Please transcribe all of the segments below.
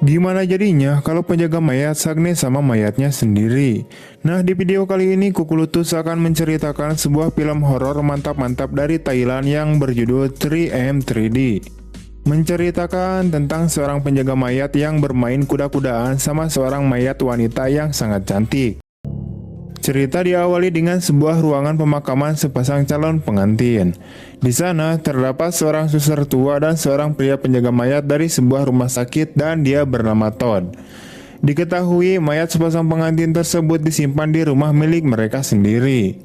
Gimana jadinya kalau penjaga mayat sagne sama mayatnya sendiri? Nah, di video kali ini Kukulutus akan menceritakan sebuah film horor mantap-mantap dari Thailand yang berjudul 3M 3D. Menceritakan tentang seorang penjaga mayat yang bermain kuda-kudaan sama seorang mayat wanita yang sangat cantik. Cerita diawali dengan sebuah ruangan pemakaman sepasang calon pengantin. Di sana terdapat seorang suster tua dan seorang pria penjaga mayat dari sebuah rumah sakit dan dia bernama Todd. Diketahui mayat sepasang pengantin tersebut disimpan di rumah milik mereka sendiri.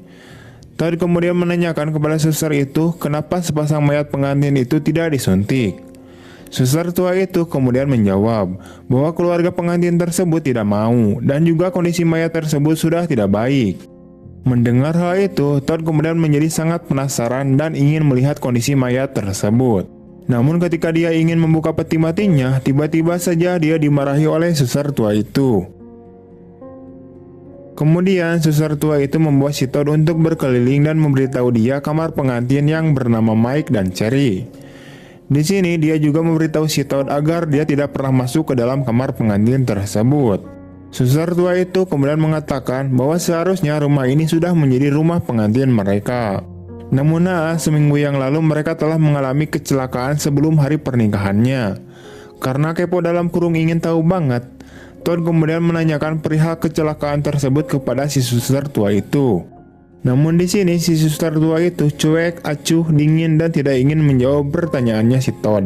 Todd kemudian menanyakan kepada suster itu kenapa sepasang mayat pengantin itu tidak disuntik. Suster tua itu kemudian menjawab bahwa keluarga pengantin tersebut tidak mau dan juga kondisi mayat tersebut sudah tidak baik. Mendengar hal itu, Todd kemudian menjadi sangat penasaran dan ingin melihat kondisi mayat tersebut. Namun ketika dia ingin membuka peti matinya, tiba-tiba saja dia dimarahi oleh suster tua itu. Kemudian suster tua itu membuat si Todd untuk berkeliling dan memberitahu dia kamar pengantin yang bernama Mike dan Cherry. Di sini dia juga memberitahu si Todd agar dia tidak pernah masuk ke dalam kamar pengantin tersebut. Suster tua itu kemudian mengatakan bahwa seharusnya rumah ini sudah menjadi rumah pengantin mereka. Namun seminggu yang lalu mereka telah mengalami kecelakaan sebelum hari pernikahannya. Karena kepo dalam kurung ingin tahu banget, Todd kemudian menanyakan perihal kecelakaan tersebut kepada si suster tua itu. Namun di sini si suster tua itu cuek, acuh, dingin dan tidak ingin menjawab pertanyaannya si Todd.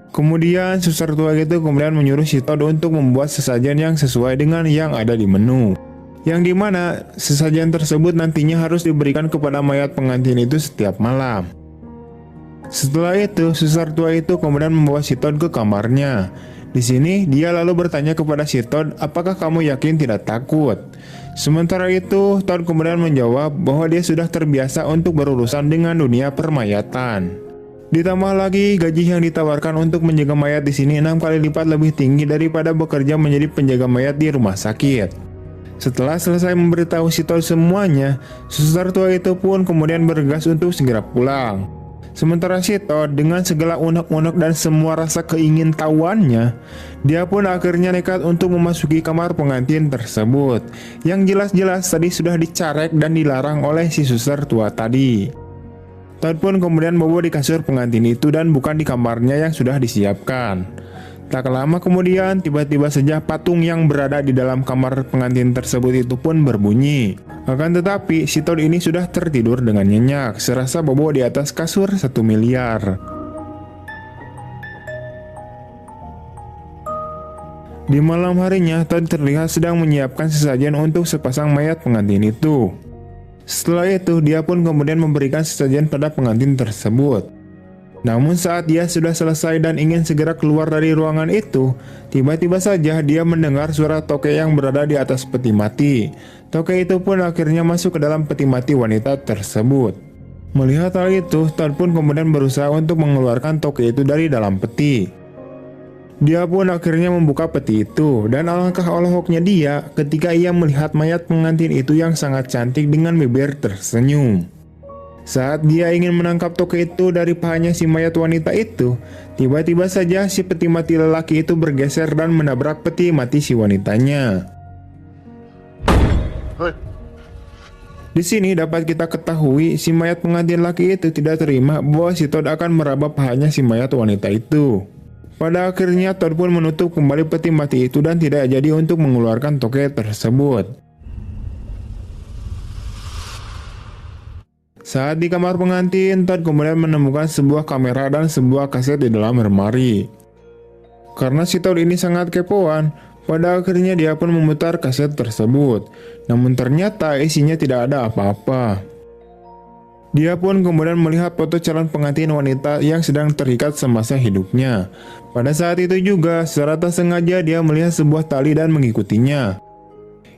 Kemudian suster tua itu kemudian menyuruh si Todd untuk membuat sesajen yang sesuai dengan yang ada di menu. Yang dimana sesajen tersebut nantinya harus diberikan kepada mayat pengantin itu setiap malam. Setelah itu suster tua itu kemudian membawa si Todd ke kamarnya. Di sini dia lalu bertanya kepada si Todd, apakah kamu yakin tidak takut? Sementara itu, Todd kemudian menjawab bahwa dia sudah terbiasa untuk berurusan dengan dunia permayatan. Ditambah lagi, gaji yang ditawarkan untuk menjaga mayat di sini 6 kali lipat lebih tinggi daripada bekerja menjadi penjaga mayat di rumah sakit. Setelah selesai memberitahu si Todd semuanya, suster tua itu pun kemudian bergegas untuk segera pulang. Sementara si Todd dengan segala unek-unek dan semua rasa keingintahuannya, dia pun akhirnya nekat untuk memasuki kamar pengantin tersebut, yang jelas-jelas tadi sudah dicarek dan dilarang oleh si suster tua tadi. Todd pun kemudian bobo di kasur pengantin itu dan bukan di kamarnya yang sudah disiapkan. Tak lama kemudian, tiba-tiba saja patung yang berada di dalam kamar pengantin tersebut itu pun berbunyi. Akan tetapi, si Todd ini sudah tertidur dengan nyenyak, serasa bobo di atas kasur 1 miliar. Di malam harinya, Todd terlihat sedang menyiapkan sesajen untuk sepasang mayat pengantin itu. Setelah itu, dia pun kemudian memberikan sesajen pada pengantin tersebut. Namun saat dia sudah selesai dan ingin segera keluar dari ruangan itu, tiba-tiba saja dia mendengar suara toke yang berada di atas peti mati. Toke itu pun akhirnya masuk ke dalam peti mati wanita tersebut. Melihat hal itu, Todd pun kemudian berusaha untuk mengeluarkan toke itu dari dalam peti. Dia pun akhirnya membuka peti itu, dan alangkah olehoknya dia ketika ia melihat mayat pengantin itu yang sangat cantik dengan bibir tersenyum. Saat dia ingin menangkap toke itu dari pahanya si mayat wanita itu, tiba-tiba saja si peti mati lelaki itu bergeser dan menabrak peti mati si wanitanya. Di sini dapat kita ketahui si mayat pengantin laki itu tidak terima bahwa si Todd akan meraba pahanya si mayat wanita itu. Pada akhirnya Todd pun menutup kembali peti mati itu dan tidak jadi untuk mengeluarkan toke tersebut. Saat di kamar pengantin, Todd kemudian menemukan sebuah kamera dan sebuah kaset di dalam lemari. Karena si Todd ini sangat kepoan, pada akhirnya dia pun memutar kaset tersebut. Namun ternyata isinya tidak ada apa-apa. Dia pun kemudian melihat foto calon pengantin wanita yang sedang terikat semasa hidupnya. Pada saat itu juga, secara tak sengaja dia melihat sebuah tali dan mengikutinya.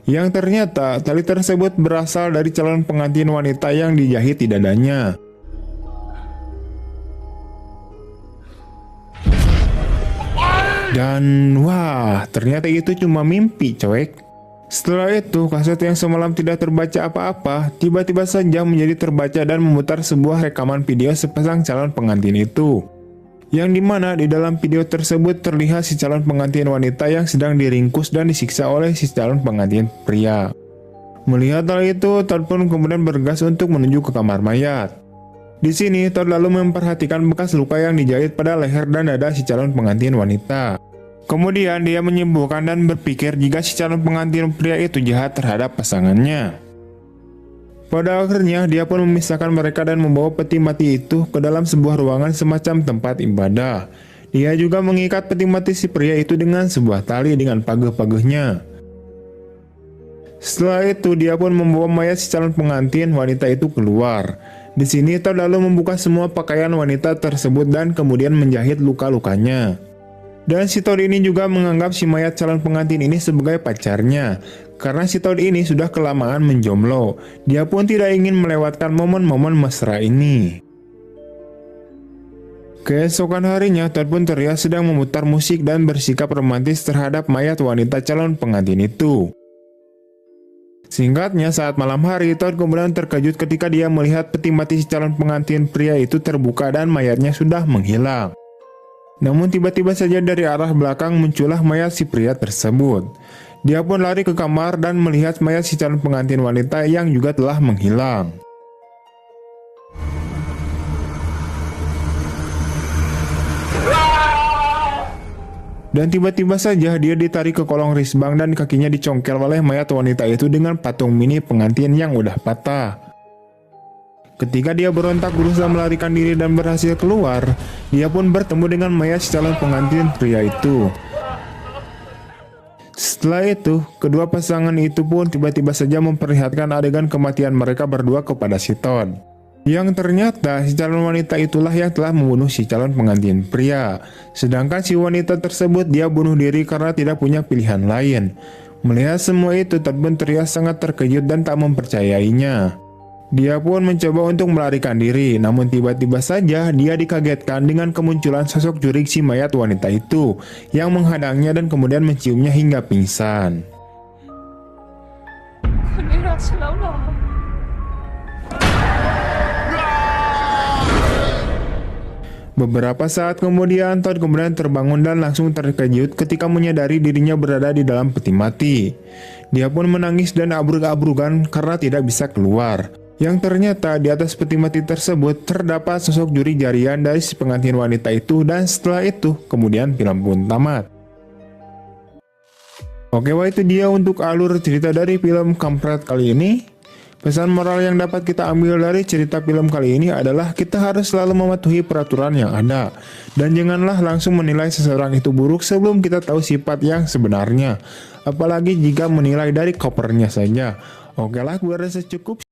Yang ternyata tali tersebut berasal dari calon pengantin wanita yang dijahit di dadanya. Dan wah, ternyata itu cuma mimpi, coek. Setelah itu, kaset yang semalam tidak terbaca apa-apa, tiba-tiba saja menjadi terbaca dan memutar sebuah rekaman video sepasang calon pengantin itu. Yang dimana di dalam video tersebut terlihat si calon pengantin wanita yang sedang diringkus dan disiksa oleh si calon pengantin pria. Melihat hal itu, Todd pun kemudian bergegas untuk menuju ke kamar mayat. Di sini, Todd lalu memperhatikan bekas luka yang dijahit pada leher dan dada si calon pengantin wanita. Kemudian dia menyimpulkan dan berpikir jika si calon pengantin pria itu jahat terhadap pasangannya. Pada akhirnya, dia pun memisahkan mereka dan membawa peti mati itu ke dalam sebuah ruangan semacam tempat ibadah. Dia juga mengikat peti mati si pria itu dengan sebuah tali dengan paguh-paguhnya. Setelah itu, dia pun membawa mayat si calon pengantin wanita itu keluar. Di sini, Todd lalu membuka semua pakaian wanita tersebut dan kemudian menjahit luka-lukanya. Dan si Todd ini juga menganggap si mayat calon pengantin ini sebagai pacarnya. Karena si Todd ini sudah kelamaan menjomblo, dia pun tidak ingin melewatkan momen-momen mesra ini. Keesokan harinya, Todd pun terlihat sedang memutar musik dan bersikap romantis terhadap mayat wanita calon pengantin itu. Singkatnya, saat malam hari, Todd kemudian terkejut ketika dia melihat peti mati si calon pengantin pria itu terbuka dan mayatnya sudah menghilang. Namun tiba-tiba saja dari arah belakang muncullah mayat si pria tersebut. Dia pun lari ke kamar dan melihat mayat si calon pengantin wanita yang juga telah menghilang. Dan tiba-tiba saja dia ditarik ke kolong risbang dan kakinya dicongkel oleh mayat wanita itu dengan patung mini pengantin yang udah patah. Ketika dia berontak berusaha melarikan diri dan berhasil keluar, dia pun bertemu dengan mayat si calon pengantin pria itu. Setelah itu, kedua pasangan itu pun tiba-tiba saja memperlihatkan adegan kematian mereka berdua kepada si Todd. Yang ternyata si calon wanita itulah yang telah membunuh si calon pengantin pria. Sedangkan si wanita tersebut dia bunuh diri karena tidak punya pilihan lain. Melihat semua itu, Todd pun terlihat sangat terkejut dan tak mempercayainya. Dia pun mencoba untuk melarikan diri, namun tiba-tiba saja dia dikagetkan dengan kemunculan sosok jurik si mayat wanita itu yang menghadangnya dan kemudian menciumnya hingga pingsan. Beberapa saat kemudian, Todd kemudian terbangun dan langsung terkejut ketika menyadari dirinya berada di dalam peti mati. Dia pun menangis dan abrug-abrugan karena tidak bisa keluar. Yang ternyata di atas peti mati tersebut terdapat sosok juri jarian dari si pengantin wanita itu, dan setelah itu kemudian film pun tamat. Oke, wah itu dia untuk alur cerita dari film Kampret kali ini. Pesan moral yang dapat kita ambil dari cerita film kali ini adalah kita harus selalu mematuhi peraturan yang ada. Dan janganlah langsung menilai seseorang itu buruk sebelum kita tahu sifat yang sebenarnya. Apalagi jika menilai dari covernya saja. Oke lah, gue rasa cukup.